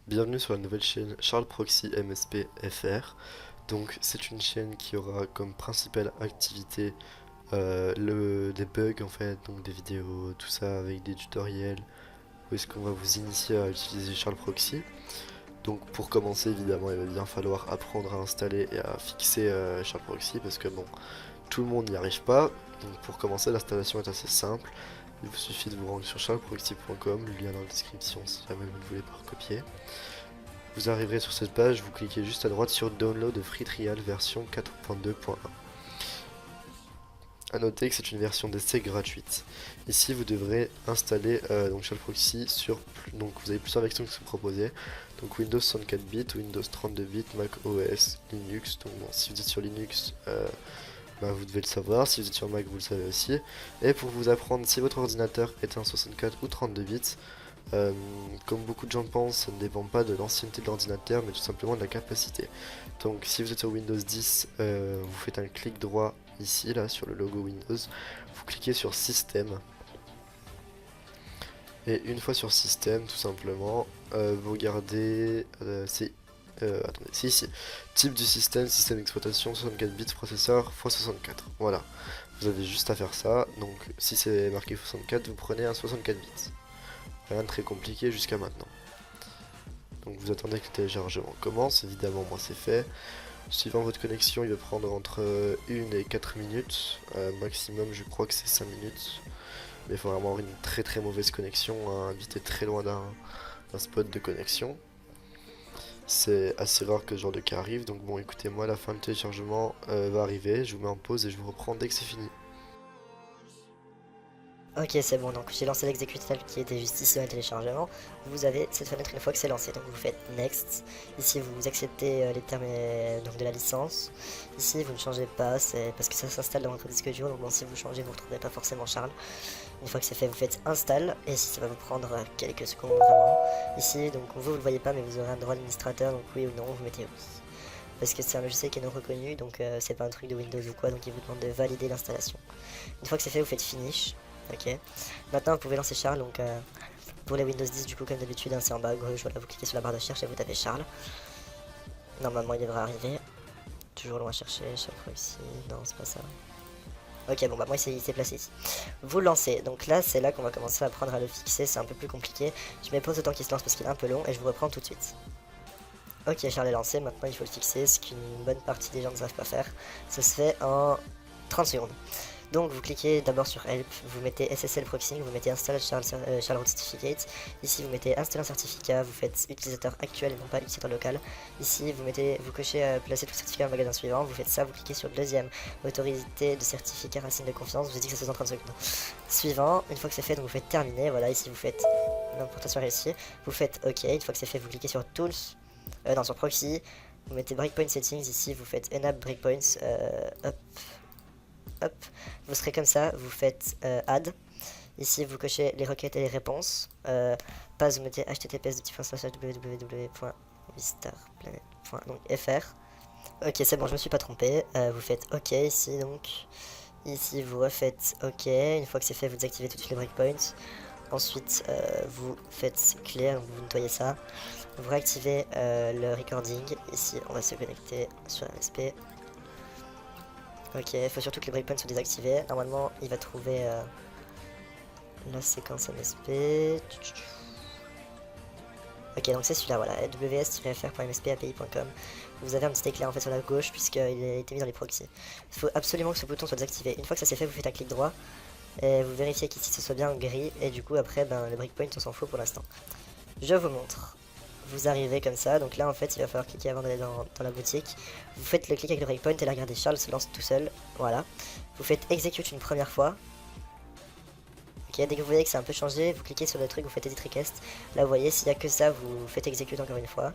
Bienvenue sur la nouvelle chaîne Charles Proxy MSP FR. Donc c'est une chaîne qui aura comme principale activité des bugs en fait, donc des vidéos, tout ça avec des tutoriels où est-ce qu'on va vous initier à utiliser Charles Proxy. Donc pour commencer évidemment il va bien falloir apprendre à installer et à fixer Charles Proxy parce que bon tout le monde n'y arrive pas. Donc pour commencer l'installation est assez simple. Il vous suffit de vous rendre sur charlesproxy.com, le lien dans la description si jamais vous ne voulez pas recopier. Vous arriverez sur cette page, vous cliquez juste à droite sur Download Free Trial version 4.2.1. A noter que c'est une version d'essai gratuite. Ici vous devrez installer donc Shell Proxy sur donc vous avez plusieurs versions qui sont proposées. Donc Windows 64 bits, Windows 32 bits, Mac OS, Linux. Donc bon, si vous êtes sur Linux, vous devez le savoir. Si vous êtes sur Mac, vous le savez aussi. Et pour vous apprendre, si votre ordinateur est un 64 ou 32 bits, comme beaucoup de gens pensent, ça ne dépend pas de l'ancienneté de l'ordinateur, mais tout simplement de la capacité. Donc si vous êtes sur Windows 10, vous faites un clic droit ici, là, sur le logo Windows, vous cliquez sur Système. Et une fois sur Système, tout simplement, vous regardez, attendez, c'est ici, type du système, système d'exploitation, 64 bits, processeur, x64. Voilà, vous avez juste à faire ça. Donc si c'est marqué 64, vous prenez un 64 bits. Rien de très compliqué jusqu'à maintenant. Donc vous attendez que le téléchargement commence, évidemment moi c'est fait. Suivant votre connexion il va prendre entre 1 et 4 minutes, maximum je crois que c'est 5 minutes. Mais il faut vraiment avoir une très mauvaise connexion, hein, habiter très loin d'un spot de connexion. C'est assez rare que ce genre de cas arrive, donc bon écoutez moi la fin du téléchargement va arriver, je vous mets en pause et je vous reprends dès que c'est fini. Ok, c'est bon, donc j'ai lancé l'exécutable qui était juste ici dans le téléchargement. Vous avez cette fenêtre une fois que c'est lancé, donc vous faites Next. Ici vous acceptez les termes donc de la licence. Ici vous ne changez pas, c'est parce que ça s'installe dans votre disque dur, donc bon si vous changez vous ne retrouverez pas forcément Charles. Une fois que c'est fait vous faites Install, et ici ça va vous prendre quelques secondes vraiment. Ici donc vous le voyez pas mais vous aurez un droit d'administrateur, donc oui ou non, vous mettez oui. Parce que c'est un logiciel qui est non reconnu, donc c'est pas un truc de Windows ou quoi, donc il vous demande de valider l'installation. Une fois que c'est fait vous faites Finish. Ok. Maintenant vous pouvez lancer Charles, donc pour les Windows 10 du coup comme d'habitude hein, c'est en bas à gauche, voilà, vous cliquez sur la barre de recherche et vous tapez Charles. Normalement il devrait arriver. Toujours loin à chercher, chaque fois ici, non c'est pas ça. Ok bon bah moi il s'est placé ici. Vous le lancez, donc là c'est là qu'on va commencer à apprendre à le fixer, c'est un peu plus compliqué. Je mets pause le temps qu'il se lance parce qu'il est un peu long et je vous reprends tout de suite. Ok Charles est lancé, maintenant il faut le fixer, ce qu'une bonne partie des gens ne savent pas faire. Ça se fait en 30 secondes. Donc vous cliquez d'abord sur Help, vous mettez SSL Proxy, vous mettez Install Charles Root Certificate. Ici vous mettez Installer un certificat, vous faites utilisateur actuel et non pas utilisateur local. Ici vous cochez placer tout certificat dans le magasin suivant, vous faites ça, vous cliquez sur deuxième, autorité de certificat racine de confiance, vous dites que ça se fait en 30 secondes. Suivant, une fois que c'est fait, donc vous faites terminer, voilà, ici vous faites l'importation réussie, vous faites OK, une fois que c'est fait, vous cliquez sur Tools, sur Proxy, vous mettez Breakpoint Settings, ici vous faites Enable Breakpoints, hop, vous serez comme ça, vous faites add. Ici, vous cochez les requêtes et les réponses. Pas, vous mettez https://www.vistarplanet.fr. Ok, c'est bon, je me suis pas trompé. Vous faites OK ici, donc. Ici, vous refaites OK. Une fois que c'est fait, vous désactivez tout de suite les breakpoints. Ensuite, vous faites clear, vous nettoyez ça. Vous réactivez le recording. Ici, on va se connecter sur MSP. Ok, il faut surtout que les breakpoints soient désactivés. Normalement, il va trouver la séquence MSP. Ok, donc c'est celui-là, voilà, ws-fr.msp.api.com. Vous avez un petit éclair en fait sur la gauche puisqu'il a été mis dans les proxys. Il faut absolument que ce bouton soit désactivé. Une fois que ça c'est fait, vous faites un clic droit et vous vérifiez qu'ici ce soit bien gris. Et du coup, après, les breakpoints on s'en fout pour l'instant. Je vous montre. Vous arrivez comme ça, donc là en fait il va falloir cliquer avant d'aller dans la boutique. Vous faites le clic avec le breakpoint et là regardez Charles se lance tout seul, voilà. Vous faites execute une première fois. Ok, dès que vous voyez que c'est un peu changé, vous cliquez sur le truc, vous faites edit request. Là vous voyez s'il n'y a que ça, vous faites execute encore une fois.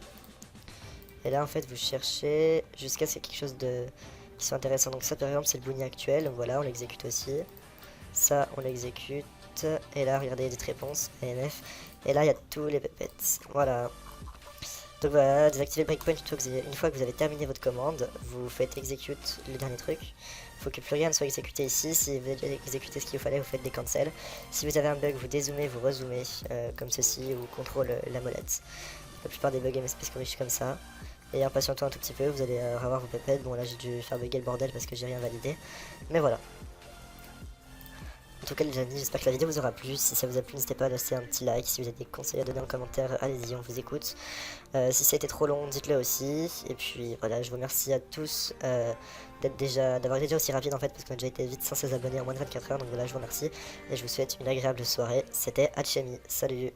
Et là en fait vous cherchez jusqu'à ce qu'il y ait quelque chose de qui soit intéressant. Donc ça par exemple c'est le Bouni actuel, donc voilà on l'exécute aussi. Ça on l'exécute. Et là regardez edit réponse, AMF. Et là il y a tous les pépettes, voilà. Donc voilà, désactivez le breakpoint une fois que vous avez terminé votre commande, vous faites execute le dernier truc. Il faut que plus rien ne soit exécuté ici. Si vous avez exécuté ce qu'il vous fallait, vous faites des cancels. Si vous avez un bug, vous dézoomez, vous rezoomez comme ceci ou contrôle la molette. la plupart des bugs MSP corrigent comme ça. Et impatientons un tout petit peu, vous allez revoir vos pépettes. Bon là j'ai dû faire bugger le bordel parce que j'ai rien validé. Mais voilà. En tout cas les amis, j'espère que la vidéo vous aura plu. Si ça vous a plu, n'hésitez pas à laisser un petit like. Si vous avez des conseils à donner en commentaire, allez-y, on vous écoute. Si ça a été trop long, dites-le aussi. Et puis voilà, je vous remercie à tous d'avoir été aussi rapide en fait, parce qu'on a déjà été vite 500 abonnés en moins de 24 heures. Donc voilà, je vous remercie et je vous souhaite une agréable soirée. C'était Alchemy, salut.